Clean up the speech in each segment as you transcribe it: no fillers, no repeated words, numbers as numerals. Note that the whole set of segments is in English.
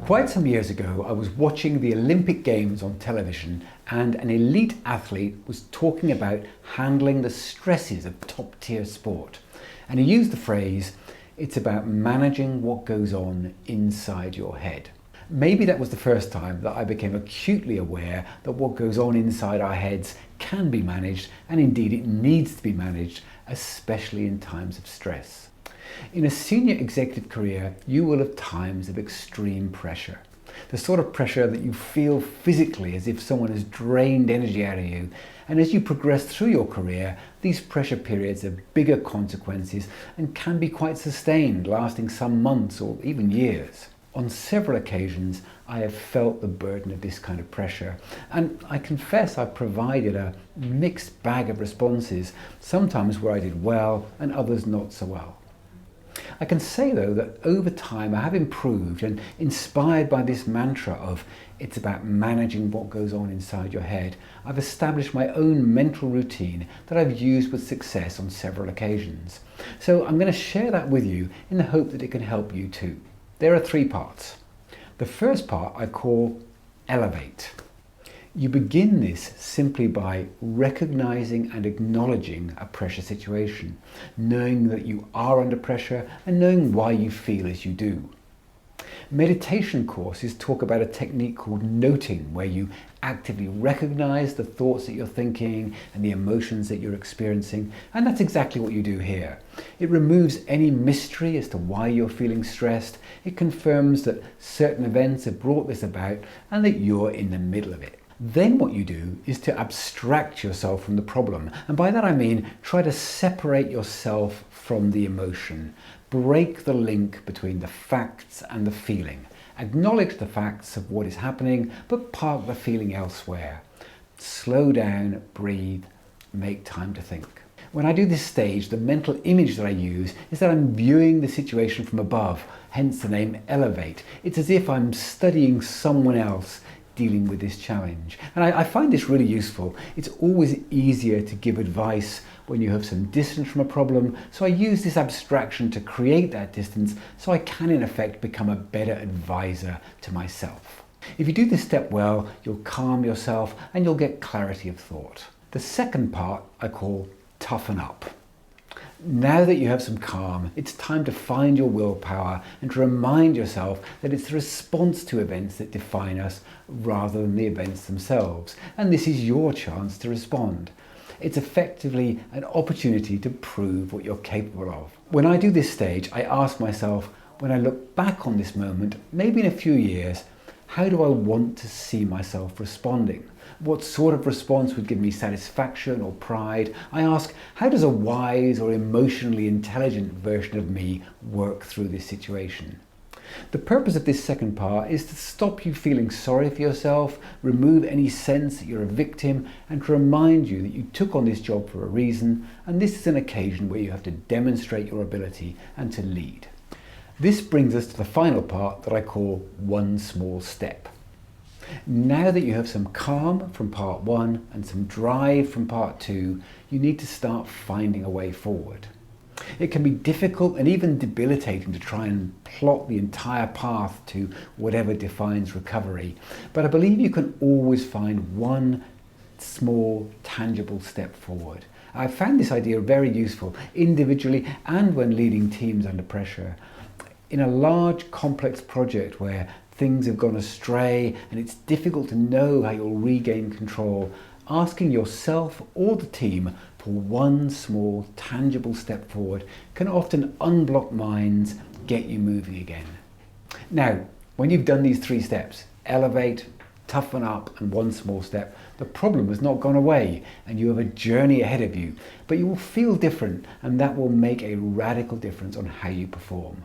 Quite some years ago, I was watching the Olympic Games on television and an elite athlete was talking about handling the stresses of top-tier sport. And he used the phrase, "It's about managing what goes on inside your head." Maybe that was the first time that I became acutely aware that what goes on inside our heads can be managed, and indeed it needs to be managed, especially in times of stress. In a senior executive career, you will have times of extreme pressure. The sort of pressure that you feel physically as if someone has drained energy out of you. And as you progress through your career, these pressure periods have bigger consequences and can be quite sustained, lasting some months or even years. On several occasions, I have felt the burden of this kind of pressure, and I confess I've provided a mixed bag of responses, sometimes where I did well and others not so well. I can say though that over time I have improved, and inspired by this mantra of "it's about managing what goes on inside your head," I've established my own mental routine that I've used with success on several occasions. So I'm going to share that with you in the hope that it can help you too. There are three parts. The first part I call Elevate. You begin this simply by recognizing and acknowledging a pressure situation, knowing that you are under pressure and knowing why you feel as you do. Meditation courses talk about a technique called noting, where you actively recognize the thoughts that you're thinking and the emotions that you're experiencing, and that's exactly what you do here. It removes any mystery as to why you're feeling stressed. It confirms that certain events have brought this about and that you're in the middle of it. Then what you do is to abstract yourself from the problem. And by that I mean try to separate yourself from the emotion. Break the link between the facts and the feeling. Acknowledge the facts of what is happening, but park the feeling elsewhere. Slow down, breathe, make time to think. When I do this stage, the mental image that I use is that I'm viewing the situation from above, hence the name Elevate. It's as if I'm studying someone else dealing with this challenge. And I find this really useful. It's always easier to give advice when you have some distance from a problem, so I use this abstraction to create that distance so I can in effect become a better advisor to myself. If you do this step well, you'll calm yourself and you'll get clarity of thought. The second part I call Toughen Up. Now that you have some calm, it's time to find your willpower and to remind yourself that it's the response to events that define us rather than the events themselves. And this is your chance to respond. It's effectively an opportunity to prove what you're capable of. When I do this stage, I ask myself, when I look back on this moment, maybe in a few years, how do I want to see myself responding? What sort of response would give me satisfaction or pride? I ask, how does a wise or emotionally intelligent version of me work through this situation? The purpose of this second part is to stop you feeling sorry for yourself, remove any sense that you're a victim, and to remind you that you took on this job for a reason, and this is an occasion where you have to demonstrate your ability and to lead. This brings us to the final part that I call One Small Step. Now that you have some calm from part one and some drive from part two, you need to start finding a way forward. It can be difficult and even debilitating to try and plot the entire path to whatever defines recovery, but I believe you can always find one small, tangible step forward. I found this idea very useful individually and when leading teams under pressure. In a large, complex project where things have gone astray and it's difficult to know how you'll regain control, asking yourself or the team for one small, tangible step forward can often unblock minds, get you moving again. Now, when you've done these three steps, Elevate, Toughen Up and One Small Step, the problem has not gone away and you have a journey ahead of you, but you will feel different, and that will make a radical difference on how you perform.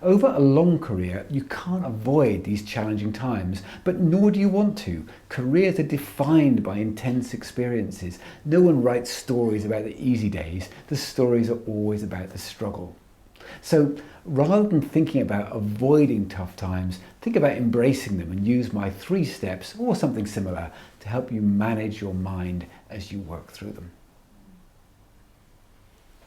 Over a long career, you can't avoid these challenging times, but nor do you want to. Careers are defined by intense experiences. No one writes stories about the easy days. The stories are always about the struggle. So rather than thinking about avoiding tough times, think about embracing them and use my 3 steps or something similar to help you manage your mind as you work through them.